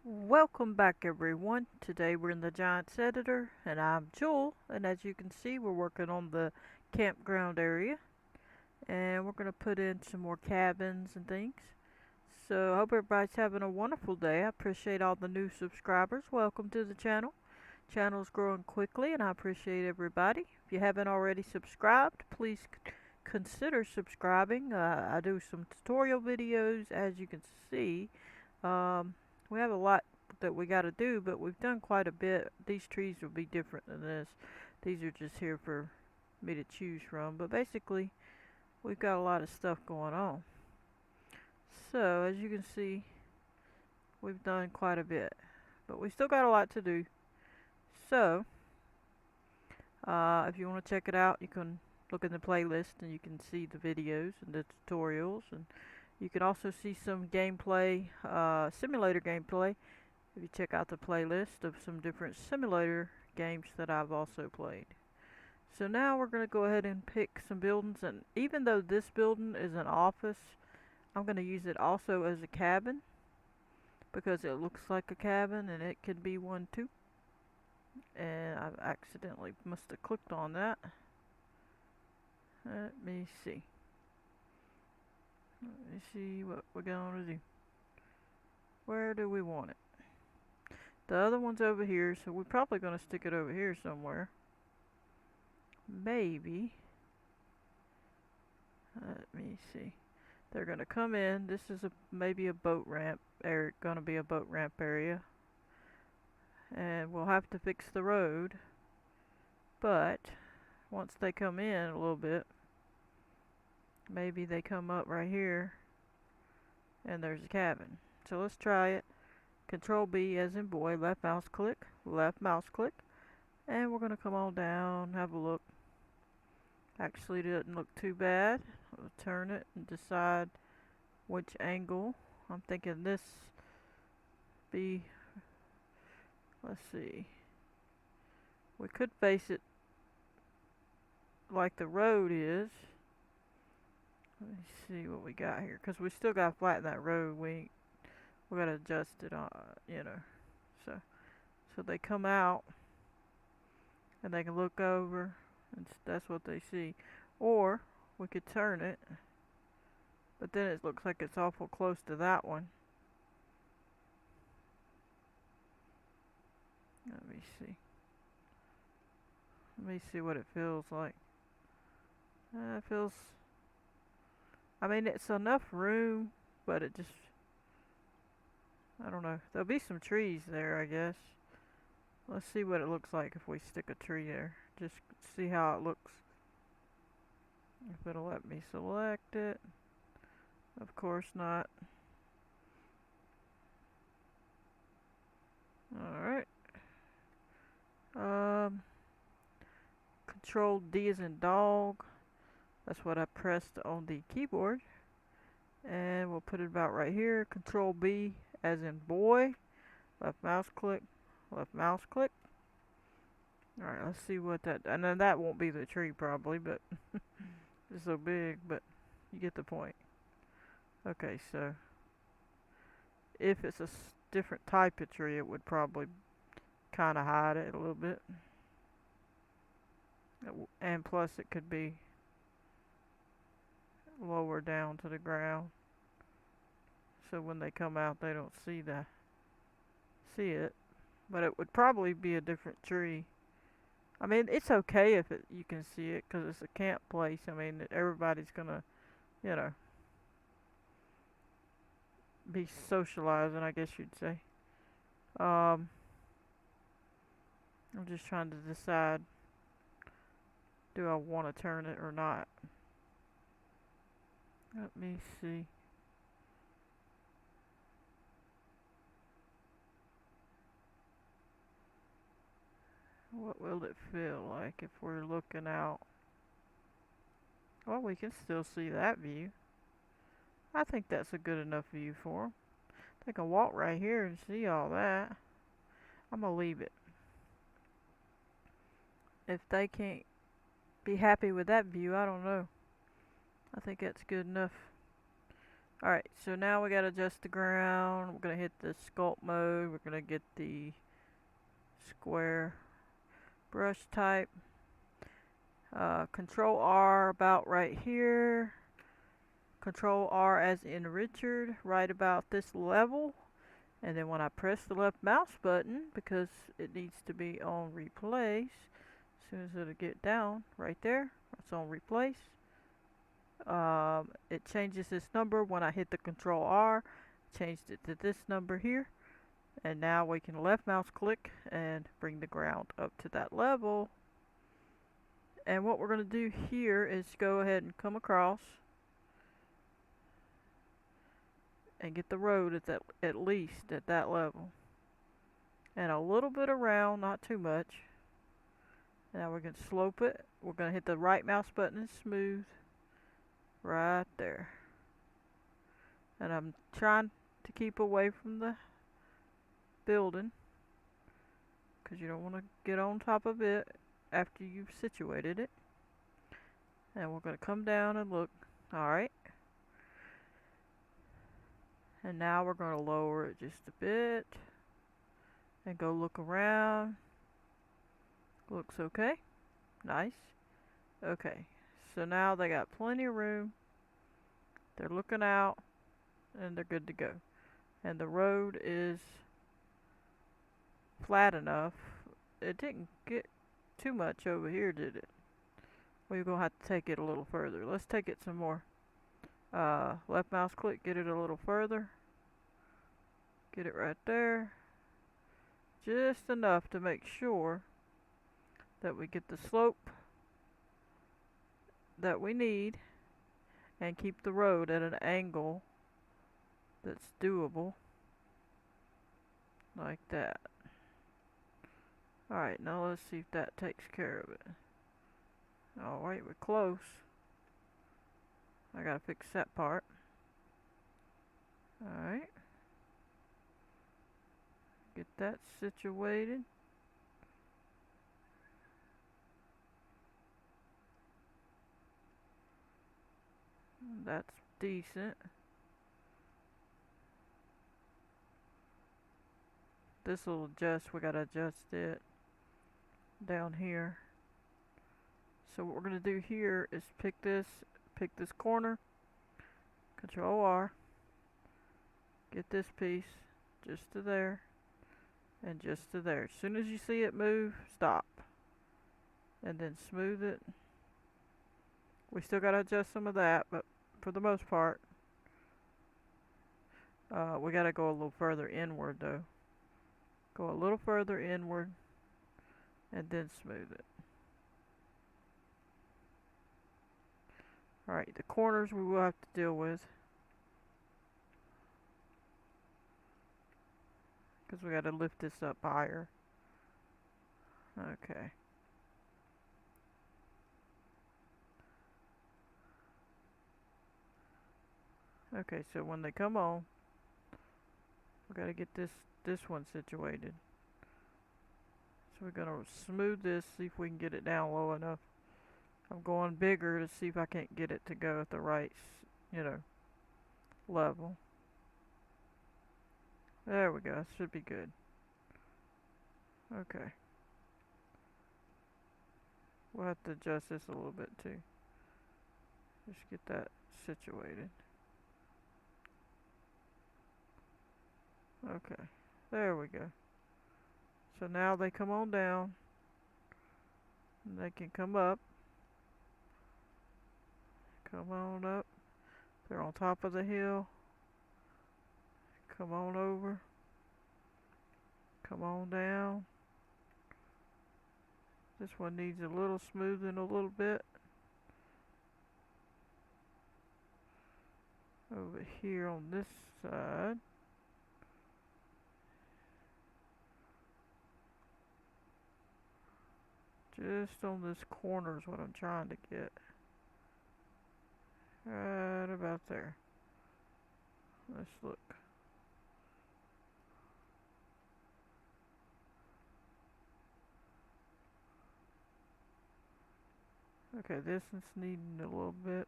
Welcome back everyone. Today we're in the Giants editor and I'm Joel, and as you can see we're working on the campground area and we're going to put in some more cabins and things. So I hope everybody's having a wonderful day. I appreciate all the new subscribers. Welcome to the channel. Channel's growing quickly and I appreciate everybody. If you haven't already subscribed, please consider subscribing. I do some tutorial videos, as you can see. Um, we have a lot that we got to do, but we've done quite a bit. These trees will be different than this. These are just here for me to choose from, but basically we've got a lot of stuff going on. So as you can see, we've done quite a bit, but we still got a lot to do. So if you want to check it out, you can look in the playlist and you can see the videos and the tutorials, and you can also see some gameplay, simulator gameplay, if you check out the playlist of some different simulator games that I've also played. So now we're going to go ahead and pick some buildings, and even though this building is an office, I'm going to use it also as a cabin because it looks like a cabin and it could be one too. And I've accidentally must have clicked on that. Let me see. Let me see what we're going to do. Where do we want it? The other one's over here, so we're probably going to stick it over here somewhere. Maybe. Let me see. They're going to come in. This is maybe a boat ramp area. Going to be a boat ramp area. And we'll have to fix the road. But once they come in a little bit, maybe they come up right here and there's a cabin. So let's try it. Control B as in boy, left mouse click, and we're going to come on down, have a look. Actually, it doesn't look too bad. We'll turn it and decide which angle. I'm thinking this be, let's see, we could face it like the road is. Let me see what we got here, because we still got to flatten that road. We got to adjust it on, so they come out and they can look over and that's what they see. Or we could turn it, but then it looks like it's awful close to that one. Let me see. Let me see what it feels like. It feels, I mean, it's enough room, but it just, I don't know. There'll be some trees there, I guess. Let's see what it looks like if we stick a tree there. Just see how it looks. If it'll let me select it. Of course not. Alright. Control D as in dog. That's what I pressed on the keyboard. And we'll put it about right here. Control B as in boy. Left mouse click. Left mouse click. Alright, let's see what that, and then that won't be the tree probably, but it's so big, but you get the point. Okay, so if it's a different type of tree, it would probably kind of hide it a little bit. And plus it could be lower down to the ground, so when they come out they don't see it. But it would probably be a different tree. I mean, it's okay if you can see it because it's a camp place. I mean, everybody's gonna, you know, be socializing, I guess you'd say. I'm just trying to decide, do I want to turn it or not? Let me see. What will it feel like if we're looking out? Well, we can still see that view. I think that's a good enough view for them. They can walk right here and see all that. I'm going to leave it. If they can't be happy with that view, I don't know. I think that's good enough. Alright, so now we gotta adjust the ground. We're gonna hit the sculpt mode. We're gonna get the square brush type. Control R about right here. Control R as in Richard, right about this level. And then when I press the left mouse button, because it needs to be on replace, as soon as it'll get down right there, it's on replace. It changes this number when I hit the Control R. Changed it to this number here. And now we can left mouse click and bring the ground up to that level. And what we're going to do here is go ahead and come across and get the road at least at that level. And a little bit around, not too much. Now we're going to slope it. We're going to hit the right mouse button and smooth right there. And I'm trying to keep away from the building because you don't want to get on top of it after you've situated it. And we're going to come down and look. Alright. And now we're going to lower it just a bit and go look around. Looks okay. Nice. Okay. So now they got plenty of room. They're looking out and they're good to go. And the road is flat enough. It didn't get too much over here, did it? We're going to have to take it a little further. Let's take it some more. Left mouse click, get it a little further. Get it right there. Just enough to make sure that we get the slope that we need and keep the road at an angle that's doable. Like that. Alright, now let's see if that takes care of it. Alright, we're close. I gotta fix that part. Alright. Get that situated. That's decent. This will adjust, we gotta adjust it down here. So what we're gonna do here is pick this corner, Control R, get this piece just to there, and just to there. As soon as you see it move, stop. And then smooth it. We still gotta adjust some of that, but for the most part, we gotta go a little further inward though. Go a little further inward, and then smooth it. Alright, the corners we will have to deal with, because we gotta lift this up higher. Okay. Okay, so when they come on, we gotta get this one situated. So we're gonna smooth this, see if we can get it down low enough. I'm going bigger to see if I can't get it to go at the right, level. There we go, that should be good. Okay. We'll have to adjust this a little bit too. Just get that situated. Okay, there we go. So now they come on down. And they can come up. Come on up. They're on top of the hill. Come on over. Come on down. This one needs a little smoothing a little bit. Over here on this side. Just on this corner is what I'm trying to get. Right about there. Let's look. Okay, this one's needing a little bit.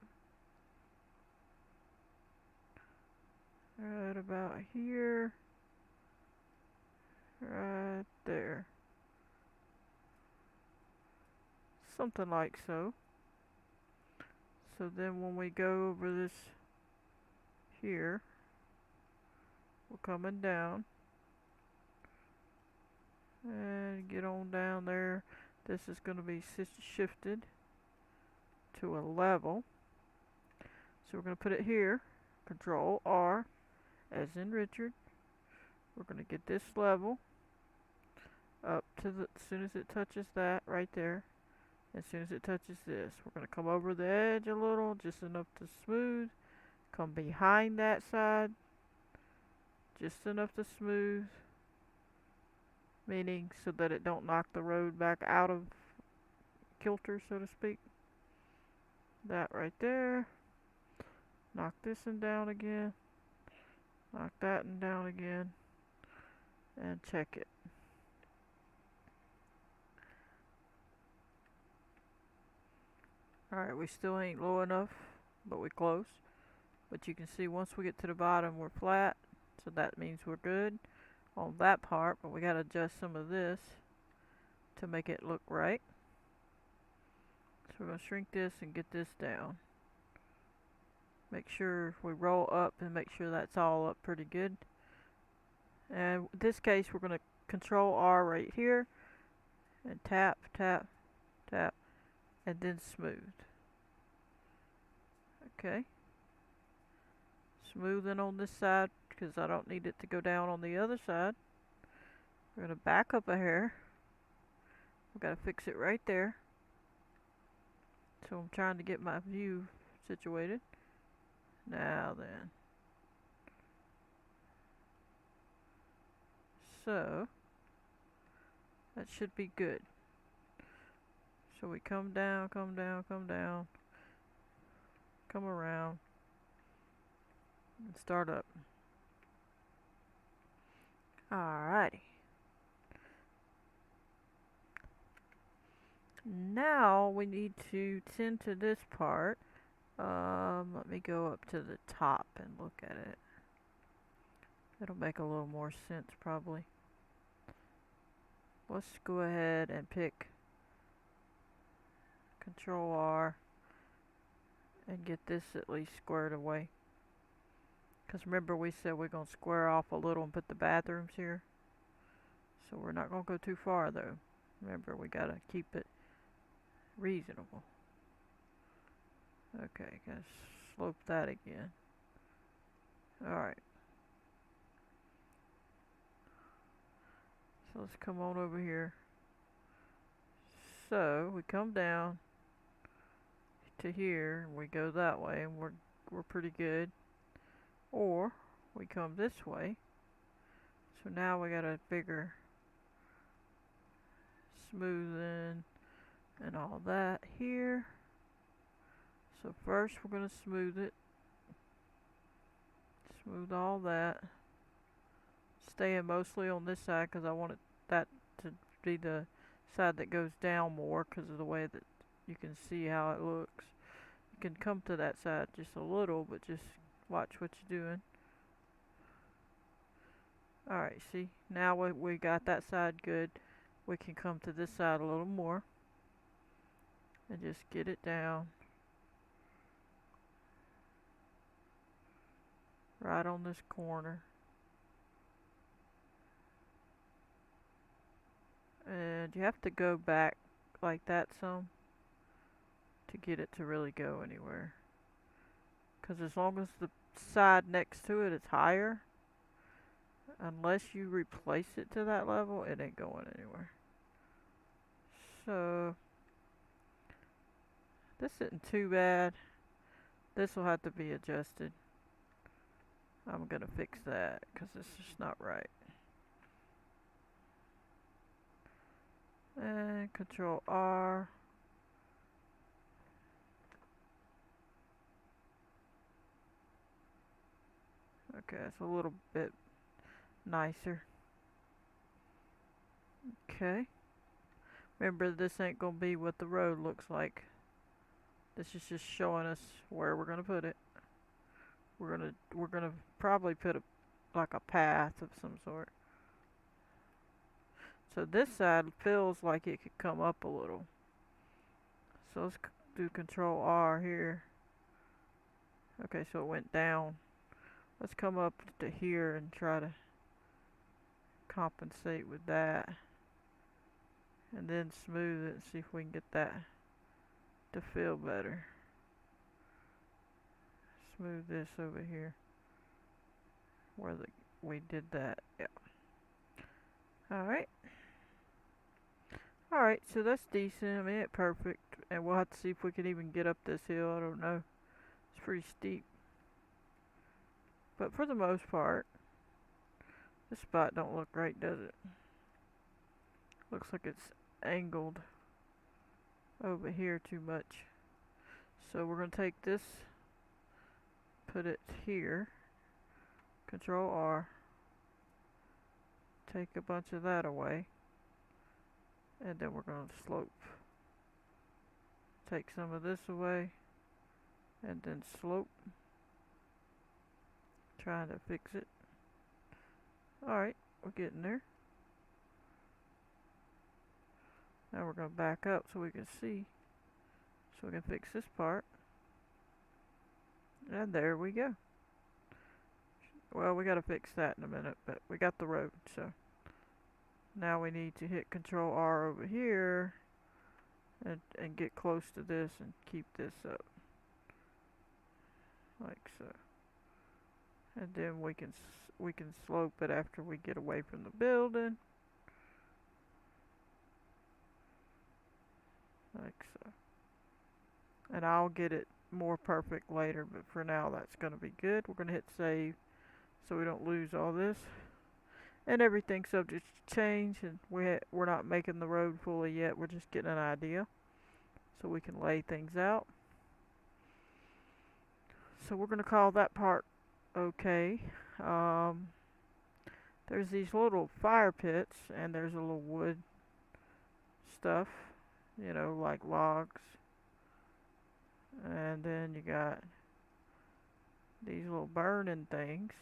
right about here, right there, something like so. So then when we go over this here, we're coming down and get on down there. This is going to be shifted to a level. So we're going to put it here, Control R, as in Richard. We're going to get this level up to the, as soon as it touches that right there. As soon as it touches this, we're going to come over the edge a little, just enough to smooth. Come behind that side, just enough to smooth, meaning so that it don't knock the road back out of kilter, so to speak. That right there. Knock this one down again. Knock that one down again. And check it. Alright, we still ain't low enough, but we close. But you can see once we get to the bottom, we're flat. So that means we're good on that part, but we gotta adjust some of this to make it look right. So we're gonna shrink this and get this down. Make sure we roll up and make sure that's all up pretty good. And in this case, we're gonna Control R right here and tap, tap, tap, and then smooth. Okay. Smoothing on this side because I don't need it to go down on the other side. We're gonna back up a hair. We've got to fix it right there. So I'm trying to get my view situated. Now then. So that should be good. So we come down, come down, come down, come around, and start up. Alrighty. Now we need to tend to this part. Let me go up to the top and look at it. It'll make a little more sense probably. Let's go ahead and pick Control R and get this at least squared away. Because remember we said we're going to square off a little and put the bathrooms here. So we're not going to go too far though. Remember we got to keep it reasonable. Okay, gotta slope that again. Alright. So let's come on over here. So we come down to here and we go that way and we're pretty good. Or we come this way. So now we got a bigger smoothing and all that here. So first we're going to smooth it. Smooth all that. Staying mostly on this side because I want that to be the side that goes down more because of the way that you can see how it looks. You can come to that side just a little, but just watch what you're doing. Alright, see, now we got that side good. We can come to this side a little more and just get it down right on this corner. And you have to go back like that some to get it to really go anywhere. Because as long as the side next to it is higher, unless you replace it to that level, it ain't going anywhere. So this isn't too bad. This will have to be adjusted. I'm gonna fix that because it's just not right. And Control R. Okay, it's a little bit nicer. Okay. Remember, this ain't gonna be what the road looks like. This is just showing us where we're gonna put it. We're gonna probably put like a path of some sort. So this side feels like it could come up a little. So let's do Control R here. Okay, so it went down. Let's come up to here and try to compensate with that. And then smooth it and see if we can get that to feel better. Smooth this over here where we did that. Yeah. Alright. Alright, so that's decent. I mean, it's perfect. And we'll have to see if we can even get up this hill. I don't know. It's pretty steep. But for the most part, this spot don't look right, does it? Looks like it's angled over here too much. So we're going to take this, put it here, Control R, take a bunch of that away, and then we're going to slope. Take some of this away, and then slope. Trying to fix it. Alright, we're getting there. Now we're going to back up so we can see. So we can fix this part. And there we go. Well, we got to fix that in a minute, but we got the road, so. Now we need to hit Control R over here and get close to this and keep this up. Like so. And then we can slope it after we get away from the building. Like so. And I'll get it more perfect later, but for now that's going to be good. We're going to hit save so we don't lose all this. And everything's subject to change, and we're not making the road fully yet. We're just getting an idea so we can lay things out. So we're going to call that part okay. There's these little fire pits, and there's a little wood stuff, you know, like logs. And then you got these little burning things.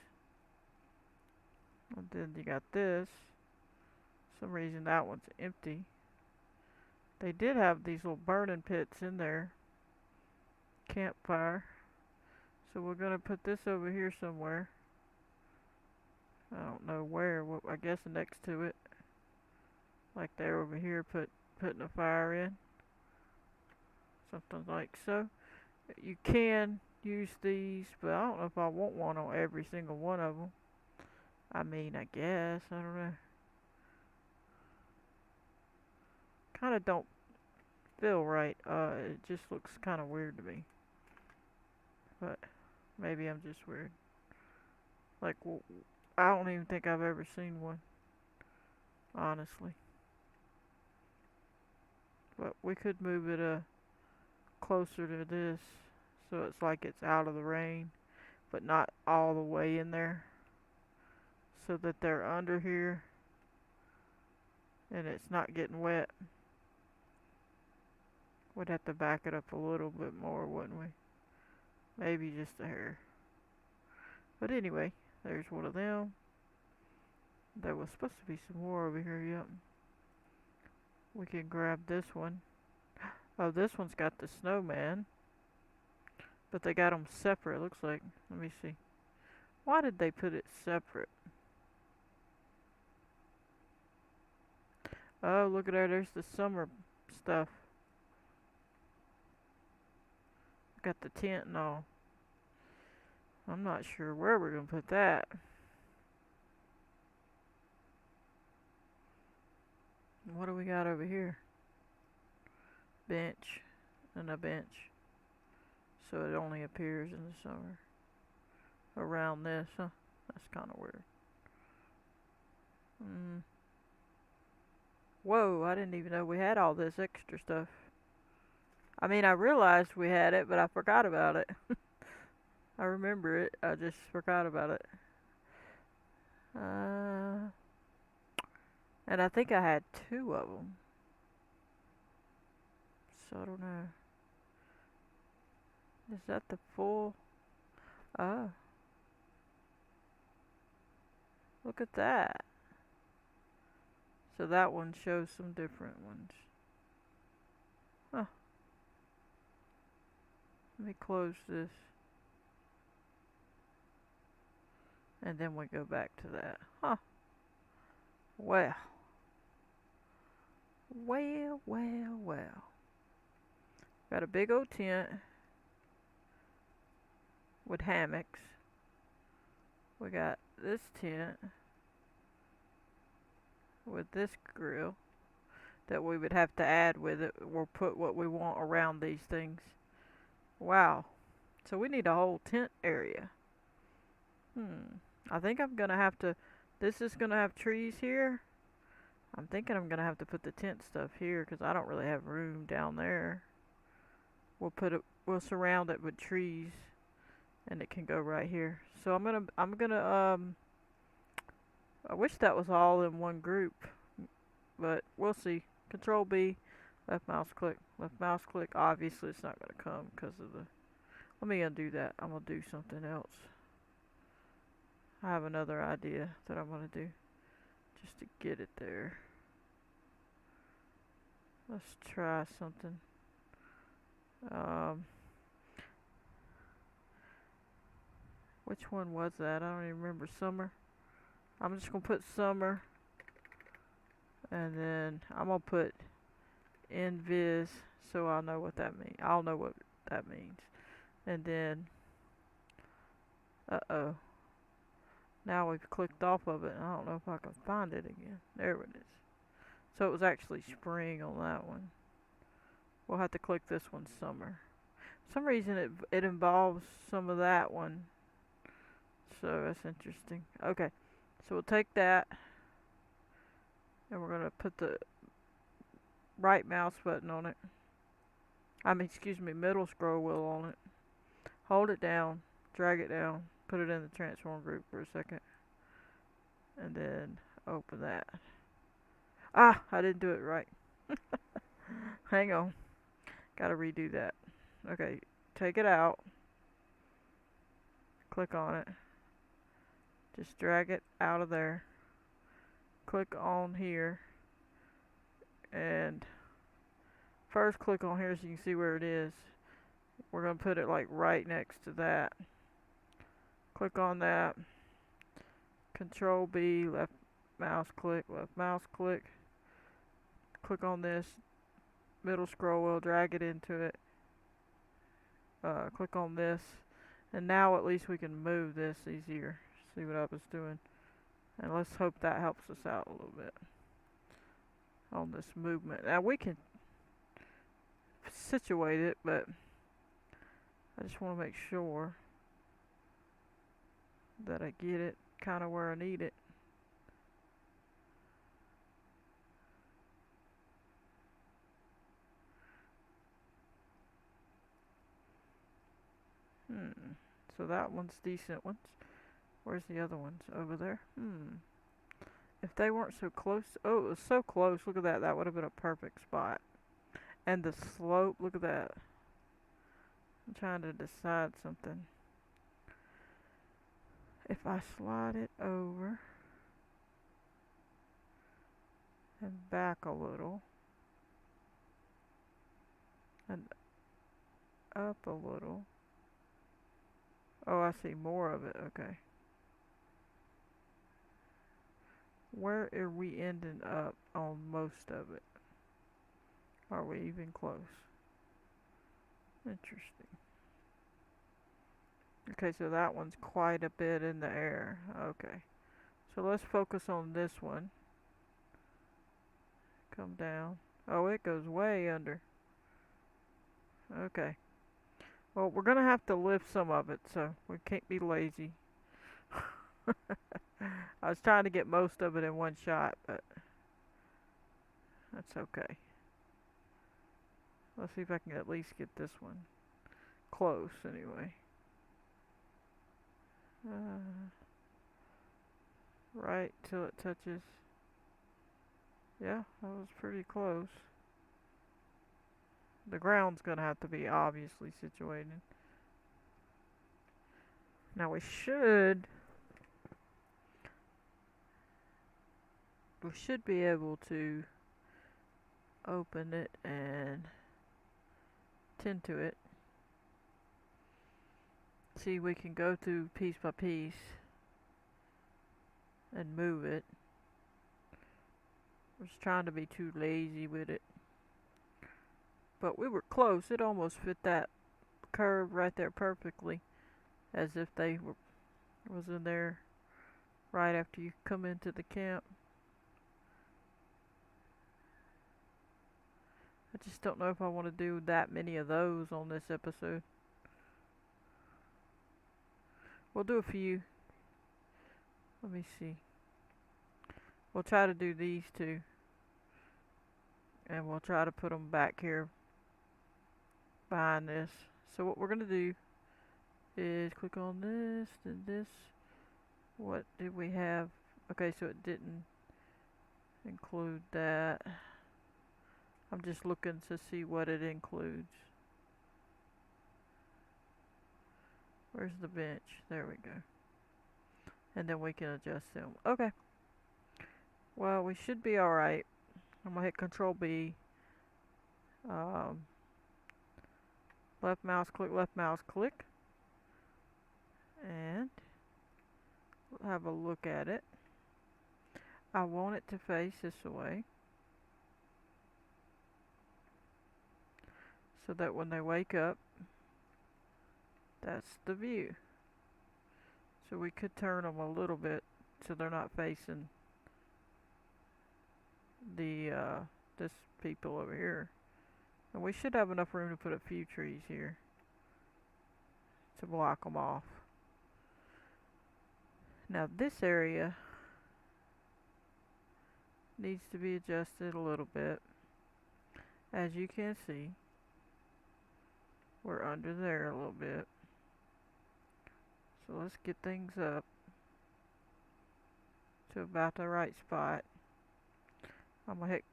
And then you got this. For some reason that one's empty. They did have these little burning pits in there. Campfire. So we're going to put this over here somewhere. I don't know where. Well, I guess next to it. Like there over here, putting a fire in. Something like so. You can use these, but I don't know if I want one on every single one of them. I mean, I guess. I don't know. Kind of don't feel right. It just looks kind of weird to me. But maybe I'm just weird. Like, well, I don't even think I've ever seen one. Honestly. But we could move it closer to this. So it's like it's out of the rain. But not all the way in there. So that they're under here. And it's not getting wet. We'd have to back it up a little bit more, wouldn't we? Maybe just a hair. But anyway, there's one of them. There was supposed to be some more over here, yep. We can grab this one. Oh, this one's got the snowman. But they got them separate, looks like. Let me see. Why did they put it separate? Oh, look at there. There's the summer stuff. Got the tent and all. I'm not sure where we're going to put that. What do we got over here? Bench and a bench. So it only appears in the summer. Around this, huh? That's kind of weird. Whoa, I didn't even know we had all this extra stuff. I mean, I realized we had it, but I forgot about it. I remember it, I just forgot about it. And I think I had 2 of them. So I don't know. Is that the full? Oh, Look at that. So that one shows some different ones. Huh. Let me close this. And then we go back to that. Huh. Well. Well, well, well. Got a big old tent with hammocks. We got this tent with this grill that we would have to add with it or put what we want around these things. Wow. So we need a whole tent area. I think I'm gonna have to. This is gonna have trees here. I'm thinking I'm gonna have to put the tent stuff here because I don't really have room down there. We'll put it. We'll surround it with trees, and it can go right here. So I'm gonna. I wish that was all in one group, but we'll see. Control B, left mouse click, left mouse click. Obviously, it's not gonna come because of the. Let me undo that. I'm gonna do something else. I have another idea that I'm gonna do just to get it there. Let's try something. Which one was that? I don't even remember. Summer. I'm just gonna put summer, and then I'm gonna put invis so I'll know what that means. I'll know what that means, and then uh-oh. Now we've clicked off of it. And I don't know if I can find it again. There it is. So it was actually spring on that one. We'll have to click this one summer. For some reason it involves some of that one. So that's interesting. Okay. So we'll take that and we're gonna put the right mouse button on it. Excuse me, middle scroll wheel on it. Hold it down, drag it down, put it in the transform group for a second, and then open that. Ah, I didn't do it right. Hang on. Gotta redo that. Okay, take it out. Click on it. Just drag it out of there. Click on here. And first click on here so you can see where it is. We're going to put it like right next to that. Click on that. Control B, left mouse click, left mouse click. Click on this. Middle scroll wheel, drag it into it. Click on this. And now at least we can move this easier. See what I was doing. And let's hope that helps us out a little bit on this movement. Now we can situate it, but I just want to make sure that I get it kind of where I need it. So that one's decent ones. Where's the other ones? Over there? If they weren't so close. Oh, it was so close. Look at that. That would have been a perfect spot. And the slope. Look at that. I'm trying to decide something. If I slide it over and back a little and up a little. Oh, I see more of it. Okay. Where are we ending up on most of it? Are we even close? Interesting. Okay, so that one's quite a bit in the air. Okay. So let's focus on this one. Come down. Oh, it goes way under. Okay. Well, we're going to have to lift some of it, so we can't be lazy. I was trying to get most of it in one shot, but that's okay. Let's see if I can at least get this one close anyway. Right till it touches. Yeah, that was pretty close. The ground's gonna have to be obviously situated. Now we should we should be able to open it and tend to it. See, we can go through piece by piece and move it. I was trying to be too lazy with it. But we were close. It almost fit that curve right there perfectly. As if they was in there right after you come into the camp. I just don't know if I want to do that many of those on this episode. We'll do a few. Let me see. We'll try to do these two. And we'll try to put them back here behind this. So what we're going to do is click on this, then this. What did we have? Okay, so it didn't include that. I'm just looking to see what it includes. Where's the bench? There we go. And then we can adjust them. Okay. Well, we should be alright. I'm going to hit Control B. Left mouse click. And we'll have a look at it. I want it to face this way, so that when they wake up, that's the view. So we could turn them a little bit so they're not facing the this people over here. And we should have enough room to put a few trees here to block them off. Now this area needs to be adjusted a little bit. As you can see, we're under there a little bit. So let's get things up to about the right spot. I'm going to hit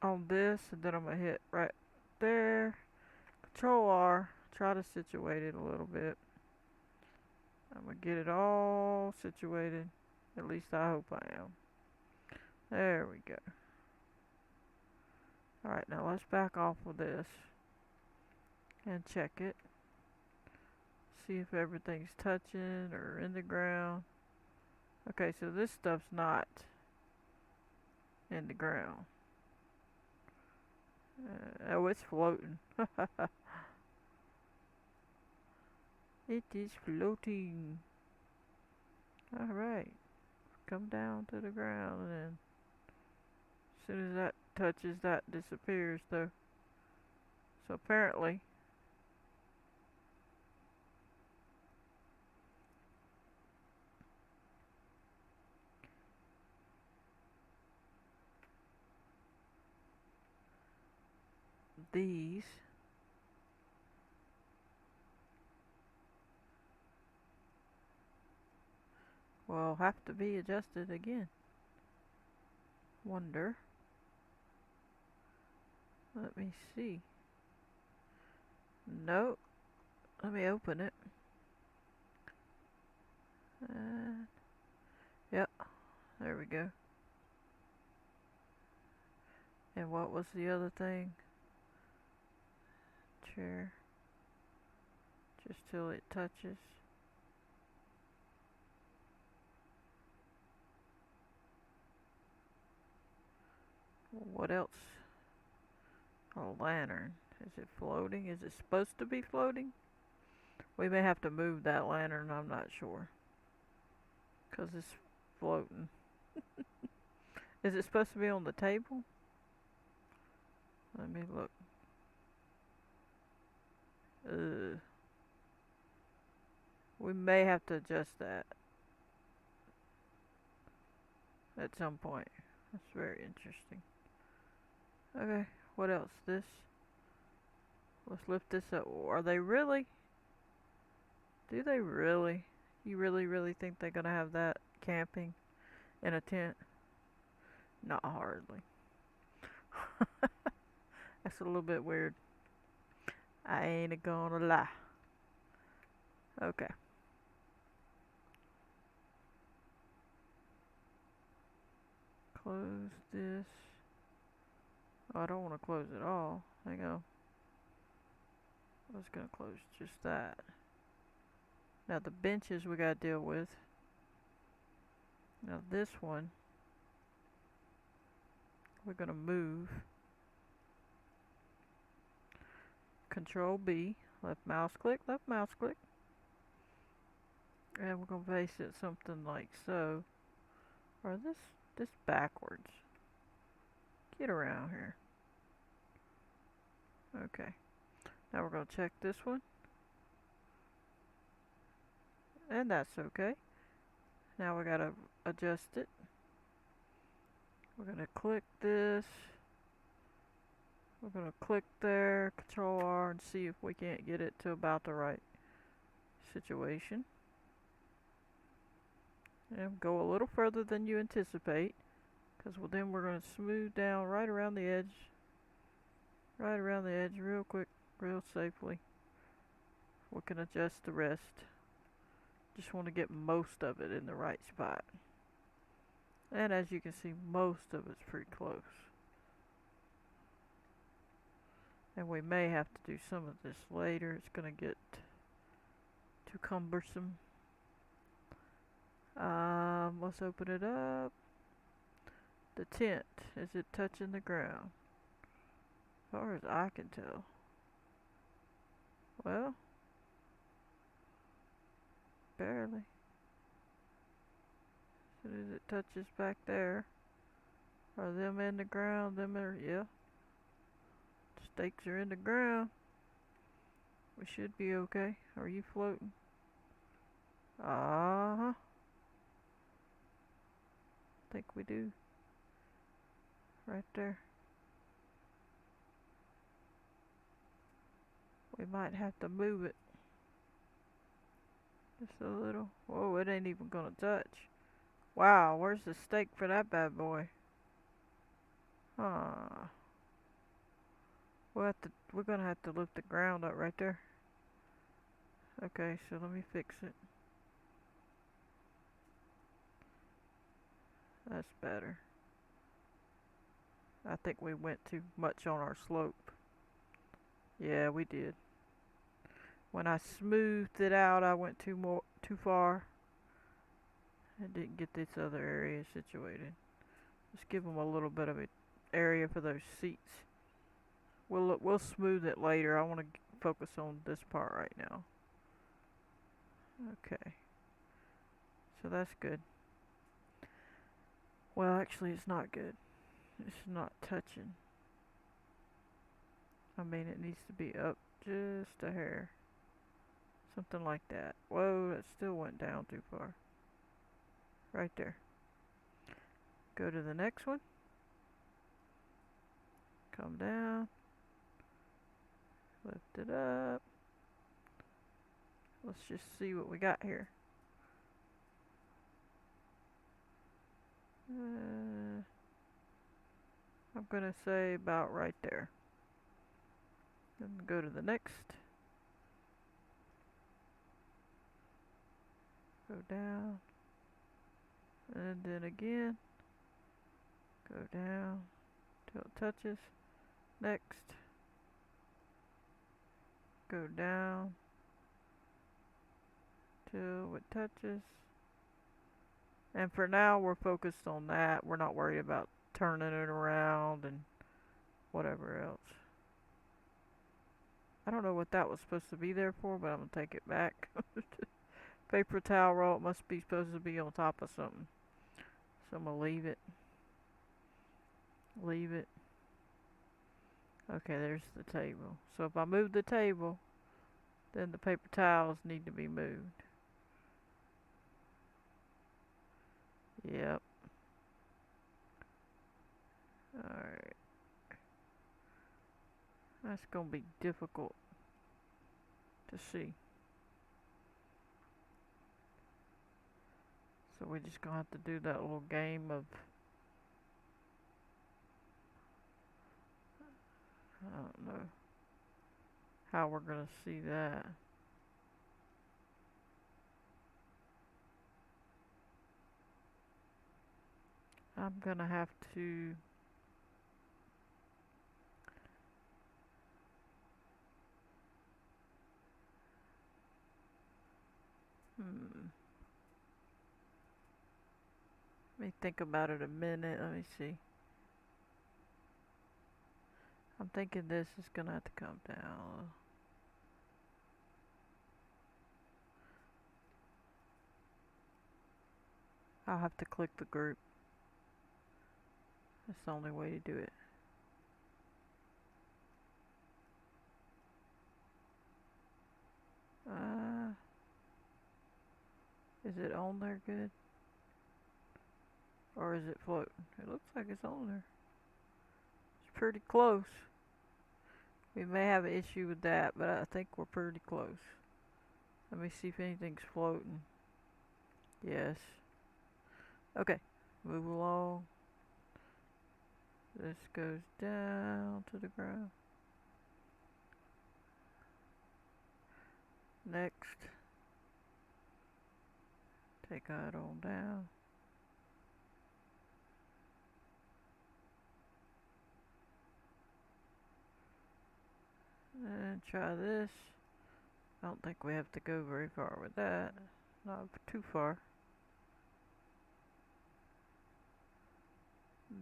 on this, and then I'm going to hit right there. Control R, try to situate it a little bit. I'm going to get it all situated. At least I hope I am. There we go. Alright, now let's back off of this and check it. See if everything's touching or in the ground. Okay, so this stuff's not in the ground. Oh, it's floating. It is floating. Alright. Come down to the ground, and then as soon as that touches, that disappears though. So apparently these will have to be adjusted again. Wonder. Let me see. Nope. Let me open it. Yep. There we go. And what was the other thing? Chair. Just till it touches. What else? A lantern. Is it floating? Is it supposed to be floating? We may have to move that lantern, I'm not sure. Because it's floating. Is it supposed to be on the table? Let me look. We may have to adjust that at some point. That's very interesting. Okay, what else? This. Let's lift this up. Are they really? Do they really? You really think they're gonna have that camping in a tent? Not hardly. That's a little bit weird. I ain't gonna lie. Okay. close this. Oh, I don't want to close it all. Hang on. I was gonna close just that. Now the benches we gotta deal with. Now this one, we're gonna move. Control B, left mouse click, left mouse click. And we're gonna place it something like so. Or this backwards. Get around here. Okay. Now we're gonna check this one. And that's okay. Now we gotta adjust it. We're gonna click this. We're gonna click there, Control R, and see if we can't get it to about the right situation. And go a little further than you anticipate, because then we're gonna smooth down right around the edge. Right around the edge real quick, real safely. We can adjust the rest. Just want to get most of it in the right spot. And as you can see, most of it's pretty close. And we may have to do some of this later. It's going to get too cumbersome. Let's open it up. The tent, is it touching the ground? As far as I can tell. Well, barely. As soon as it touches back there. Are them in the ground? Them are, yeah. Stakes are in the ground. We should be okay. Are you floating? Uh-huh. Think we do. Right there. We might have to move it. Just a little. Whoa, it ain't even gonna touch. Wow, where's the stake for that bad boy? Huh. We're gonna have to lift the ground up right there. Okay, so let me fix it. That's better. I think we went too much on our slope. Yeah, we did. When I smoothed it out, I went too far. I didn't get this other area situated. Just give them a little bit of an area for those seats. We'll smooth it later. I want to focus on this part right now. Okay. So that's good. Well, actually, it's not good. It's not touching. I mean, it needs to be up just a hair. Something like that. Whoa, that still went down too far. Right there. Go to the next one. Come down. Lift it up. Let's just see what we got here. I'm gonna say about right there. Then go to the next. Go down. And then again. Go down till it touches. Next. Go down till it touches. And for now, we're focused on that. We're not worried about turning it around and whatever else. I don't know what that was supposed to be there for, but I'm going to take it back. Paper towel roll, it must be supposed to be on top of something. So I'm going to leave it. Leave it. Okay, there's the table. So if I move the table, then the paper towels need to be moved. Yep. Alright. That's gonna be difficult to see. So we're just gonna have to do that little game of, I don't know how we're gonna see that. I'm gonna have to hmm, let me think about it a minute. Let me see. I'm thinking this is gonna have to come down. I'll have to click the group. That's the only way to do it. Uh, is it on there good? Or is it floating? It looks like it's on there. It's pretty close. We may have an issue with that, but I think we're pretty close. Let me see if anything's floating. Yes. Okay, move along. This goes down to the ground. Next. Take that on down. And try this. I don't think we have to go very far with that. Not too far.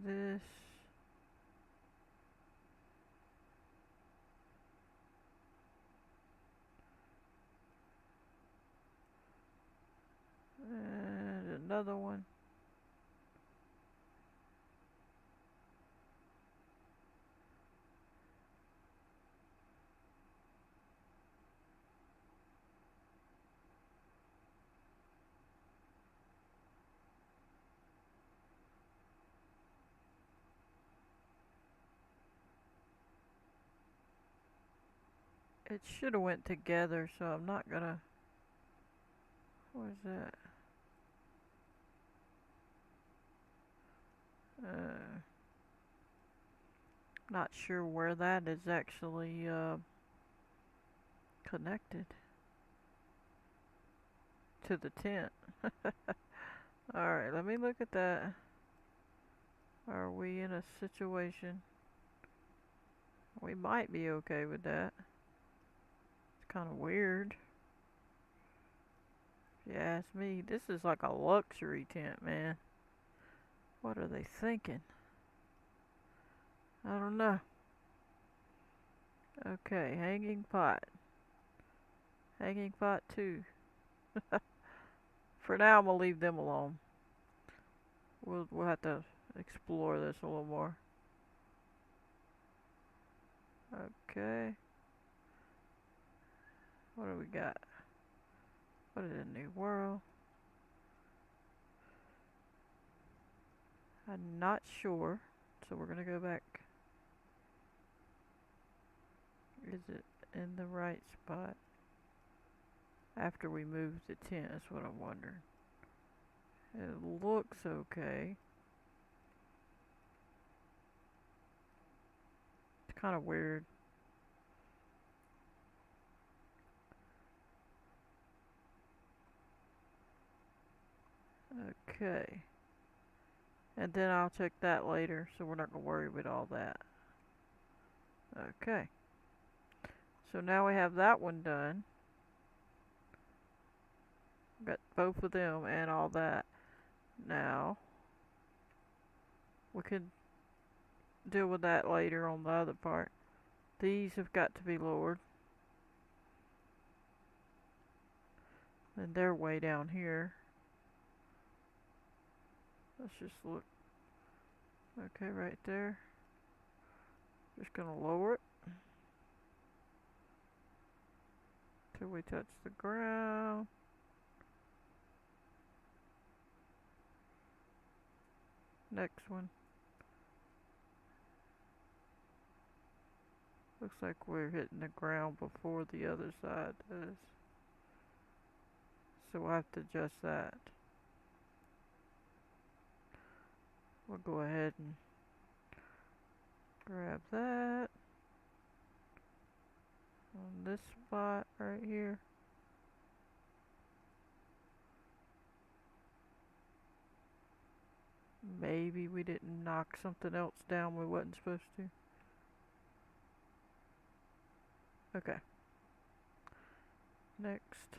This. And another one. It should have went together, so I'm not gonna. Where's that? Not sure where that is actually connected to the tent. Alright, let me look at that. Are we in a situation? We might be okay with that. It's kind of weird. If you ask me, this is like a luxury tent, man. What are they thinking? I don't know. Okay, hanging pot. Hanging pot 2. For now, I'm gonna leave them alone. We'll have to explore this a little more. Okay. What do we got? What is a new world? I'm not sure, so we're gonna go back. Is it in the right spot? After we move the tent, that's what I'm wondering. It looks okay. It's kind of weird. Okay. And then I'll check that later, so we're not gonna worry about all that. Okay. So now we have that one done. Got both of them and all that. Now we can deal with that later on the other part. These have got to be lowered. And they're way down here. Let's just look. Okay, right there. Just gonna lower it till we touch the ground. Next one. Looks like we're hitting the ground before the other side does. So we'll have to adjust that. We'll go ahead and grab that on this spot right here. Maybe we didn't knock something else down we wasn't supposed to. Okay. Next.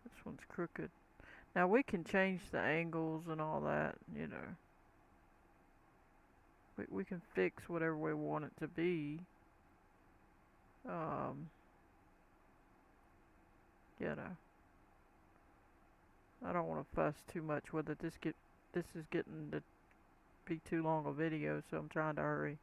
This one's crooked. Now we can change the angles and all that, you know. We can fix whatever we want it to be. Um, you know. I don't want to fuss too much with it. This is getting to be too long a video, so I'm trying to hurry.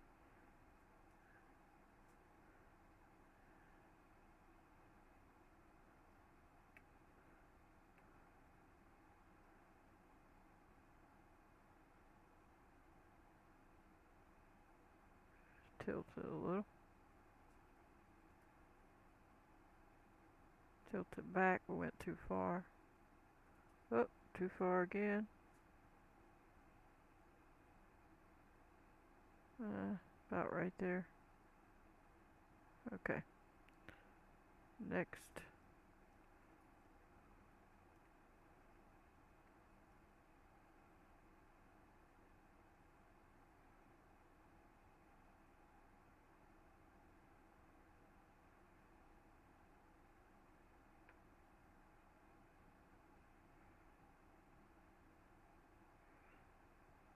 Tilt it a little. Tilt it back. We went too far. Oh, too far again. About right there. Okay. Next.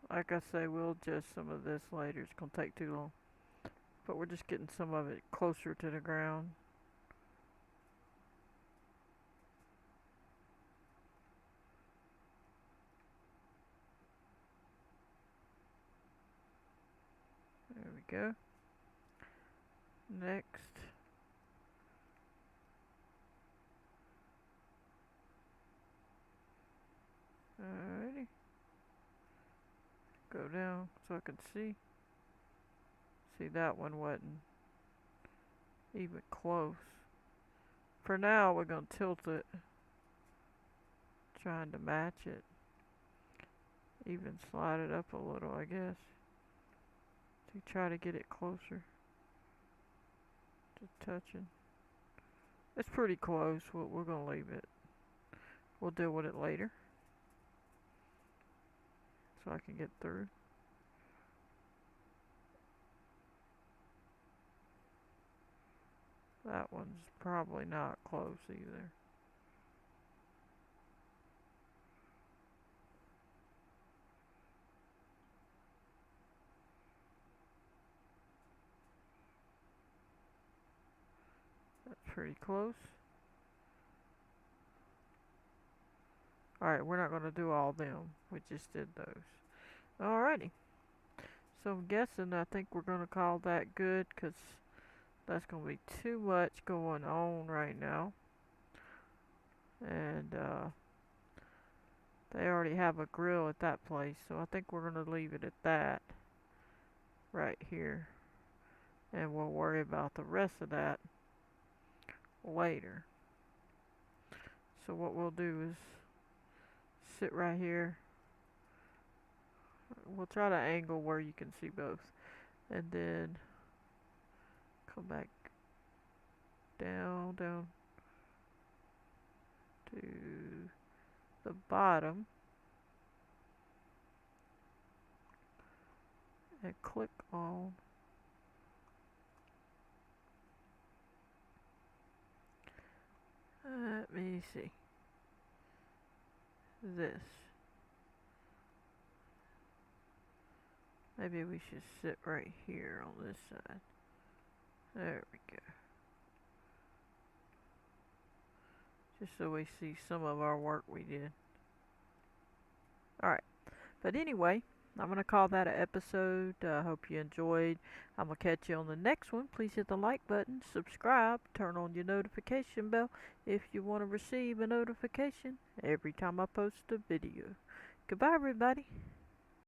Like I say, we'll adjust some of this later. It's gonna take too long. But we're just getting some of it closer to the ground. There we go. Next. Alrighty. Go down so I can see. See, that one wasn't even close. For now, we're gonna tilt it. Trying to match it. Even slide it up a little, I guess. To try to get it closer to touching. It's pretty close. We're gonna leave it. We'll deal with it later. So I can get through. That one's probably not close either. That's pretty close. Alright, we're not going to do all them. We just did those. Alrighty. So I'm guessing I think we're going to call that good because that's going to be too much going on right now. And they already have a grill at that place, so I think we're going to leave it at that right here. And we'll worry about the rest of that later. So what we'll do is sit right here. We'll try to angle where you can see both. And then come back down to the bottom. And click on let me see. This. Maybe we should sit right here on this side. There we go. Just so we see some of our work we did. Alright. But anyway, I'm going to call that an episode. I hope you enjoyed. I'm going to catch you on the next one. Please hit the like button, subscribe, turn on your notification bell if you want to receive a notification every time I post a video. Goodbye, everybody.